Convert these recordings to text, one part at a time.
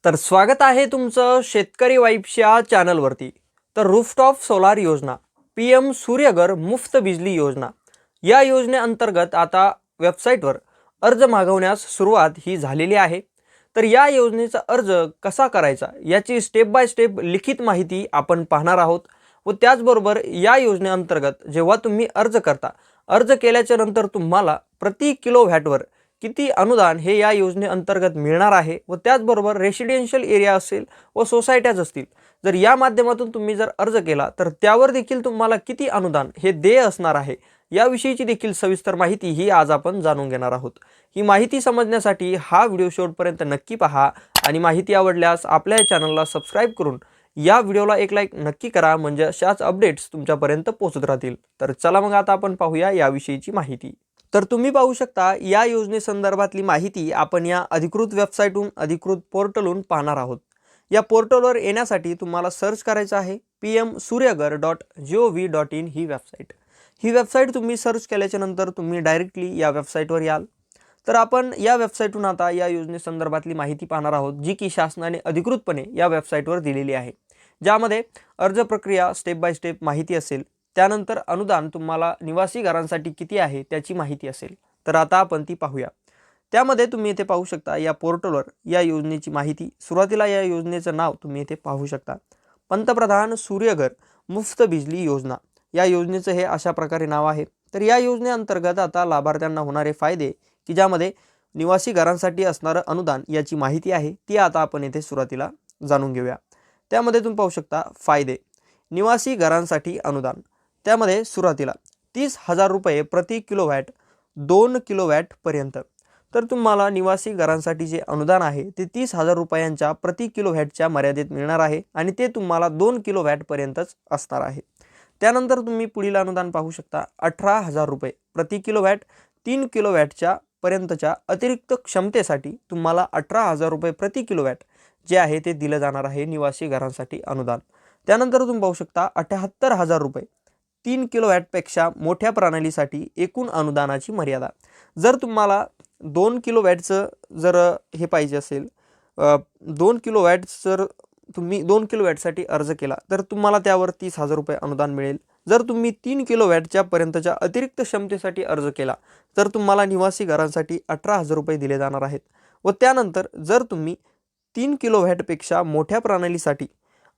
तर स्वागत आहे तुमचं शेतकरी वाईब्सच्या चॅनलवरती। तर रूफटॉप सोलार योजना, PM सूर्यघर मुफ्त बिजली योजना या योजनेअंतर्गत आता वेबसाईटवर अर्ज मागवण्यास सुरुवात ही झालेली आहे। तर या योजनेचा अर्ज कसा करायचा याची स्टेप बाय स्टेप लिखित माहिती आपण पाहणार आहोत। व त्याचबरोबर या योजनेअंतर्गत जेव्हा तुम्ही अर्ज करता, अर्ज केल्याच्या नंतर तुम्हाला प्रति किलोवॅटवर किती अनुदान हे या योजनेअंतर्गत मिळणार आहे व त्याचबरोबर रेसिडेन्शियल एरिया असेल व सोसायट्याज असतील, जर या माध्यमातून तुम्ही जर अर्ज केला तर त्यावर देखील तुम्हाला किती अनुदान हे देय असणार आहे याविषयीची देखील सविस्तर माहिती ही आज आपण जाणून घेणार आहोत। ही माहिती समजण्यासाठी हा व्हिडिओ शेवटपर्यंत नक्की पहा आणि माहिती आवडल्यास आपल्या चॅनलला सबस्क्राइब करून या व्हिडिओला एक लाईक नक्की करा, म्हणजे अशाच अपडेट्स तुमच्यापर्यंत पोहोचत राहतील। तर चला मग आता आपण पाहूया याविषयीची माहिती। तर तुम्ही पाहू शकता या योजनेसंदर्भातली माहिती आपण या अधिकृत वेबसाईटहून अधिकृत पोर्टलहून पाहणार आहोत। या पोर्टलवर येण्यासाठी तुम्हाला सर्च करायचं आहे pmsuryaghar.gov.in ही वेबसाईट। ही वेबसाईट तुम्ही सर्च केल्याच्या नंतर तुम्ही डायरेक्टली या वेबसाईटवर याल। तर आपण या वेबसाईटहून आता या योजनेसंदर्भातली माहिती पाहणार आहोत, जी की शासनाने अधिकृतपणे या वेबसाईटवर दिलेली आहे, ज्यामध्ये अर्ज प्रक्रिया स्टेप बाय स्टेप माहिती असेल, त्यानंतर अनुदान तुम्हाला निवासी घरांसाठी किती आहे त्याची माहिती असेल। तर आता आपण ती पाहूया। त्यामध्ये तुम्ही इथे पाहू शकता या पोर्टलवर या योजनेची माहिती। सुरुवातीला या योजनेचं नाव तुम्ही इथे पाहू शकता, पंतप्रधान सूर्यघर मुफ्त बिजली योजना या योजनेचं हे अशा प्रकारे नाव आहे। तर या योजनेअंतर्गत आता लाभार्थ्यांना होणारे फायदे, की ज्यामध्ये निवासी घरांसाठी असणारं अनुदान याची माहिती आहे, ती आता आपण इथे सुरुवातीला जाणून घेऊया। त्यामध्ये तुम्ही पाहू शकता फायदे, निवासी घरांसाठी अनुदान, त्यामध्ये सुरुवातीला 30,000 रुपये प्रति किलोवॅट 2 किलोवॅट पर्यंत। तर तुम्हाला निवासी घरांसाठी जे अनुदान आहे ते 30,000 रुपयांच्या प्रति किलोवॅटच्या मर्यादेत मिळणार आहे आणि ते तुम्हाला 2 किलोवॅट पर्यंतच असणार आहे। त्यानंतर तुम्ही पुढील अनुदान पाहू शकता 18,000 रुपये प्रति किलोवॅट 3 किलोवॅटच्या पर्यंतच्या अतिरिक्त क्षमतेसाठी तुम्हाला 18,000 रुपये प्रति किलोवॅट जे आहे ते दिलं जाणार आहे निवासी घरांसाठी अनुदान। त्यानंतर तुम्ही पाहू शकता 78,000 रुपये 3 किलोवॅटपेक्षा मोठ्या प्रणालीसाठी एकूण अनुदानाची मर्यादा। जर तुम्हाला 2 किलोवॅटचं जर हे पाहिजे असेल, 2 किलोवॅट जर तुम्ही 2 किलोवॅटसाठी अर्ज केला तर तुम्हाला त्यावर 30,000 रुपये अनुदान मिळेल। जर तुम्ही 3 किलोवॅटच्या पर्यंतच्या अतिरिक्त क्षमतेसाठी अर्ज केला तर तुम्हाला निवासी घरांसाठी 18,000 रुपये दिले जाणार आहेत। व त्यानंतर जर तुम्ही 3 किलोवॅटपेक्षा मोठ्या प्रणालीसाठी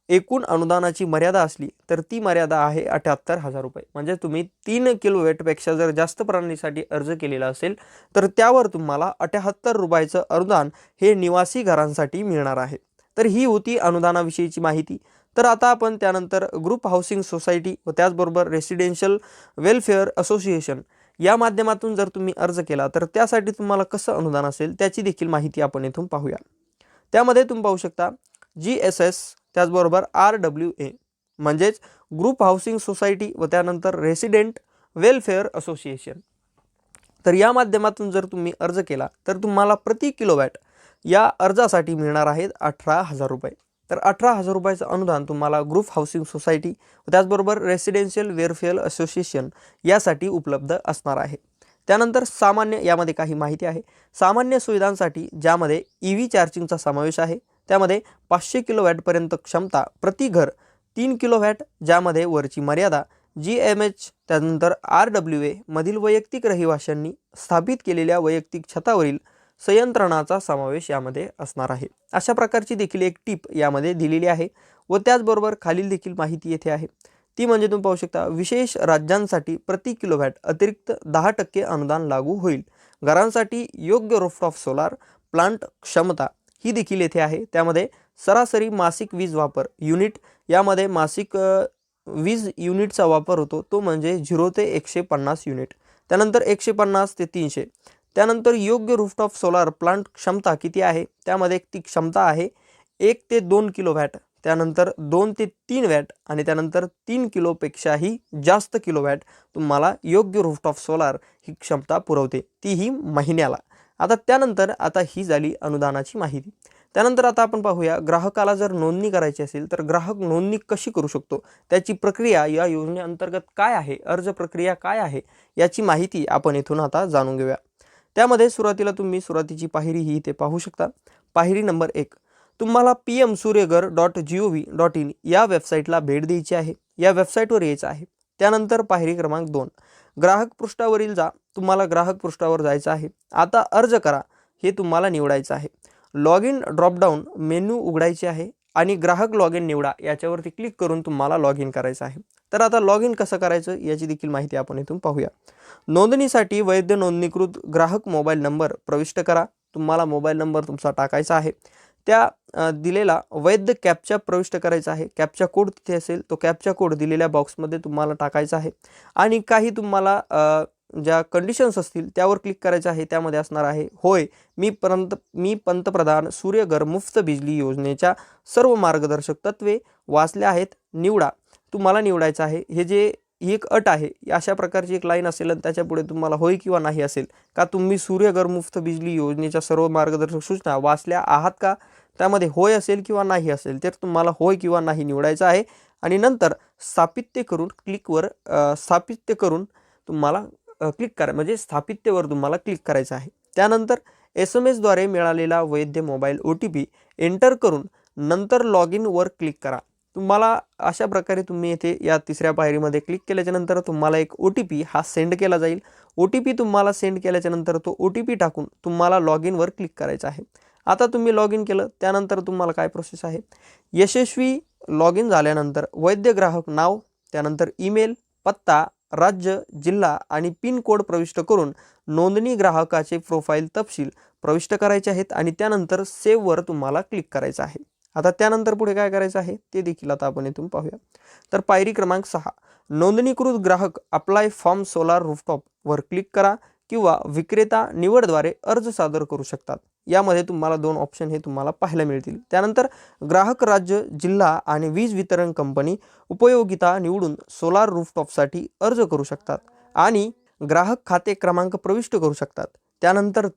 एकूण अनुदानाची मर्यादा असली तर ती मर्यादा आहे 78,000 रुपये। म्हणजे तुम्ही 3 किलोवॅटपेक्षा जर जास्त प्रणालीसाठी अर्ज केलेला असेल तर त्यावर तुम्हाला 78 रुपयाचं अनुदान हे निवासी घरांसाठी मिळणार आहे। तर ही होती अनुदानाविषयीची माहिती। तर आता आपण त्यानंतर ग्रुप हाऊसिंग सोसायटी व त्याचबरोबर रेसिडेन्शियल वेलफेअर असोसिएशन या माध्यमातून जर तुम्ही अर्ज केला तर त्यासाठी तुम्हाला कसं अनुदान असेल त्याची देखील माहिती आपण इथून पाहूया। त्यामध्ये तुम्ही पाहू शकता GSS त्याचबरोबर RWA म्हणजेच ग्रुप हाऊसिंग सोसायटी व त्यानंतर रेसिडेंट वेलफेअर असोसिएशन। तर या माध्यमातून जर तुम्ही अर्ज केला तर तुम्हाला प्रति किलोवॅट या अर्जासाठी मिळणार आहेत 18,000 रुपये। तर 18,000 रुपयाचं अनुदान तुम्हाला ग्रुप हाऊसिंग सोसायटी व त्याचबरोबर रेसिडेन्शियल वेलफेअर असोसिएशन यासाठी उपलब्ध असणार आहे। त्यानंतर सामान्य, यामध्ये काही माहिती आहे सामान्य सुविधांसाठी, ज्यामध्ये EV चार्जिंगचा समावेश आहे। त्यामध्ये 500 किलोवॅटपर्यंत क्षमता प्रति घर 3 किलोवॅट, ज्यामध्ये वरची मर्यादा GMH त्यानंतर RWA मधील वैयक्तिक रहिवाशांनी स्थापित केलेल्या वैयक्तिक छतावरील संयंत्रणाचा समावेश यामध्ये असणार आहे। अशा प्रकारची देखील एक टीप यामध्ये दिलेली आहे। व त्याचबरोबर खालील देखील माहिती येथे आहे, ती म्हणजे तुम्ही पाहू शकता विशेष राज्यांसाठी प्रति किलोवॅट अतिरिक्त 10% अनुदान लागू होईल। घरांसाठी योग्य रूफटॉप सोलार प्लांट क्षमता ही देखील येथे आहे। त्यामध्ये सरासरी मासिक वीज वापर युनिट, यामध्ये मासिक वीज युनिटचा वापर होतो तो म्हणजे 0 ते 150 युनिट, त्यानंतर 150 ते 300। त्यानंतर योग्य रूफटॉप सोलार प्लांट क्षमता किती आहे, त्यामध्ये ती क्षमता आहे 1 ते 2 किलोवॅट, त्यानंतर 2 ते 3 वॅट आणि त्यानंतर 3 किलोपेक्षाही जास्त किलोवॅट तुम्हाला योग्य रूफटॉप सोलार ही क्षमता पुरवते, तीही महिन्याला। आता त्यानंतर आता ही झाली अनुदानाची माहिती। त्यानंतर आता आपण पाहूया ग्राहकाला जर नोंदणी करायची असेल तर ग्राहक नोंदणी कशी करू शकतो, त्याची प्रक्रिया या योजनेअंतर्गत काय आहे, अर्ज प्रक्रिया काय आहे याची माहिती आपण इथून आता जाणून घेऊया। त्यामध्ये सुरुवातीला तुम्ही सुरुवातीची पायरी ही इथे पाहू शकता। पायरी नंबर 1, तुम्हाला pmsuryagar.gov.in या वेबसाईटला भेट द्यायची आहे। या वेबसाईटवर यायचं आहे। त्यानंतर पायरी क्रमांक 2, ग्राहक पृष्ठावरील जा। तुम्हाला ग्राहक पृष्ठावर जायचं आहे। आता अर्ज करा हे तुम्हाला निवडायचं आहे। लॉग इन ड्रॉपडाऊन मेनू उघडायचे आहे आणि ग्राहक लॉग इन निवडा याच्यावरती क्लिक करून तुम्हाला लॉग इन करायचं आहे। तर आता लॉग इन कसं करायचं याची देखील माहिती आपण इथून पाहूया। नोंदणीसाठी वैध नोंदणीकृत ग्राहक मोबाईल नंबर प्रविष्ट करा। तुम्हाला मोबाईल नंबर तुमचा टाकायचा आहे। त्या दिलेला वैध कॅप्चा प्रविष्ट करायचा आहे। कॅप्चा कोड तिथे असेल तो कॅप्चा कोड दिलेल्या बॉक्समध्ये तुम्हाला टाकायचा आहे आणि काही तुम्हाला ज्या कंडिशन्स असतील त्यावर क्लिक करायचं आहे। त्यामध्ये असणार आहे, होय मी पंतप्रधान सूर्यघर मुफ्त बिजली योजनेच्या सर्व मार्गदर्शक तत्वे वाचले आहेत, निवडा। तुम्हाला निवडायचं आहे। हे जे एक अट आहे, अशा प्रकारची एक लाईन असेल आणि त्याच्या पुढे तुम्हाला होय किंवा नाही असेल का तुम्ही सूर्यघर मुफ्त बिजली योजनेच्या सर्व मार्गदर्शक सूचना वाचल्या आहात का, त्यामध्ये होय असेल किंवा नाही असेल तर तुम्हाला होय किंवा नाही निवडायचं आहे आणि नंतर स्थापित्य करून तुम्हाला क्लिक करा, म्हणजे स्थापित्यवर तुम्हाला क्लिक करायचं आहे। त्यानंतर SMS द्वारे मिळालेला वैध मोबाईल OTP एंटर करून नंतर लॉग इन वर क्लिक करा। तुम्हाला अशा प्रकारे तुम्ही येथे या तिसऱ्या पायरीमध्ये क्लिक केल्याच्या नंतर तुम्हाला एक OTP हा सेंड केला जाईल। OTP तुम्हाला सेंड केल्याच्या नंतर तो OTP टाकून तुम्हाला लॉग इन वर क्लिक करायचं आहे। आता तुम्ही लॉग इन केलं त्यानंतर तुम्हाला काय प्रोसेस आहे, यशस्वी लॉग इन झाल्यानंतर वैध ग्राहक नाव, त्यानंतर ईमेल, पत्ता, राज्य, जिल्हा आणि पिन कोड प्रविष्ट करून नोंदणी ग्राहकाचे प्रोफाईल तपशील प्रविष्ट करायचे आहेत आणि त्यानंतर सेव्ह वर तुम्हाला क्लिक करायचं आहे। आता त्यानंतर पुढे काय करायचं आहे ते देखील आता आपण इथून पाहूया। तर पायरी क्रमांक 6, नोंदणीकृत ग्राहक अप्लाय फॉर्म सोलार रूफटॉप वर क्लिक करा किंवा विक्रेता निवडद्वारे अर्ज सादर करू शकतात। यामध्ये तुम्हाला 2 ऑप्शन हे तुम्हाला पाहायला मिळतील। त्यानंतर ग्राहक राज्य, जिल्हा आणि वीज वितरण कंपनी उपयोगिता निवडून सोलार रूफटॉपसाठी अर्ज करू शकतात आणि ग्राहक खाते क्रमांक प्रविष्ट करू शकतात। त्यानंतर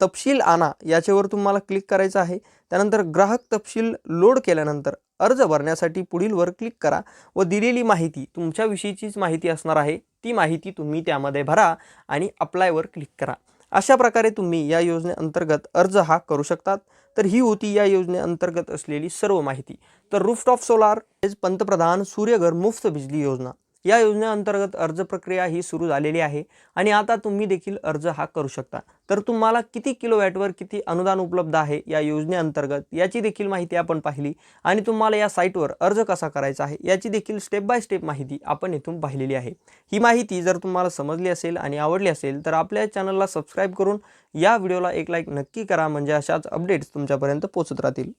तपशील आणा याच्यावर तुम्हाला क्लिक करायचं आहे। त्यानंतर ग्राहक तपशील लोड केल्यानंतर अर्ज भरण्यासाठी पुढील वर क्लिक करा व दिलेली माहिती तुमच्याविषयीचीच माहिती असणार आहे ती माहिती तुम्ही त्यामध्ये भरा आणि अप्लाय वर क्लिक करा। अशा प्रकारे तुम्ही या योजनेअंतर्गत अर्ज हा करू शकतात। तर ही होती या योजनेअंतर्गत असलेली सर्व माहिती। तर रूफटॉप सोलार पंतप्रधान सूर्यघर मुफ्त बिजली योजना या योजनेअंतर्गत अर्ज प्रक्रिया ही सुरू झालेली आहे आणि आता तुम्ही देखील अर्ज हा करू शकता। तर तुम्हाला किती किलोवॅटवर किती अनुदान उपलब्ध आहे या योजनेअंतर्गत याची देखील माहिती आपण पाहिली आणि तुम्हाला या साईटवर अर्ज कसा करायचा आहे याची देखील स्टेप बाय स्टेप माहिती आपण इथून पाहिलेली आहे। ही माहिती जर तुम्हाला समजली असेल आणि आवडली असेल तर आपल्या चॅनलला सबस्क्राईब करून या व्हिडिओला एक लाईक नक्की करा, म्हणजे अशाच अपडेट्स तुमच्यापर्यंत पोहोचत राहतील।